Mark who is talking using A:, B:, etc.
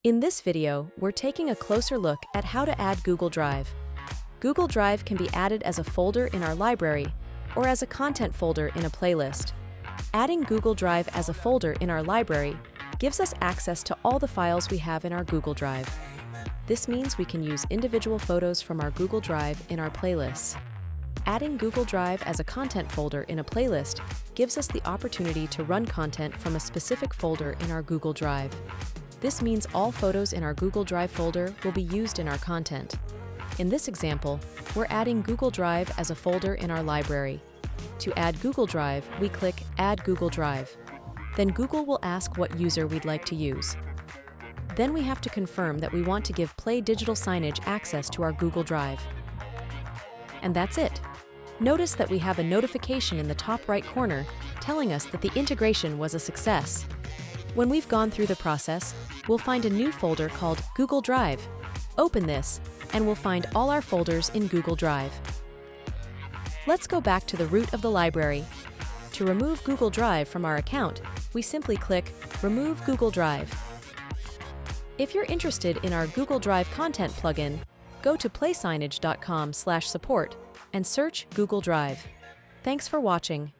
A: In this video, we're taking a closer look at how to add Google Drive. Google Drive can be added as a folder in our library or as a content folder in a playlist. Adding Google Drive as a folder in our library gives us access to all the files we have in our Google Drive. This means we can use individual photos from our Google Drive in our playlists. Adding Google Drive as a content folder in a playlist gives us the opportunity to run content from a specific folder in our Google Drive. This means all photos in our Google Drive folder will be used in our content. In this example, we're adding Google Drive as a folder in our library. To add Google Drive, we click Add Google Drive. Then Google will ask what user we'd like to use. Then we have to confirm that we want to give Play Digital Signage access to our Google Drive. And that's it. Notice that we have a notification in the top right corner telling us that the integration was a success. When we've gone through the process, we'll find a new folder called Google Drive. Open this, and we'll find all our folders in Google Drive. Let's go back to the root of the library. To remove Google Drive from our account, we simply click Remove Google Drive. If you're interested in our Google Drive content plugin, go to playsignage.com/support and search Google Drive. Thanks for watching.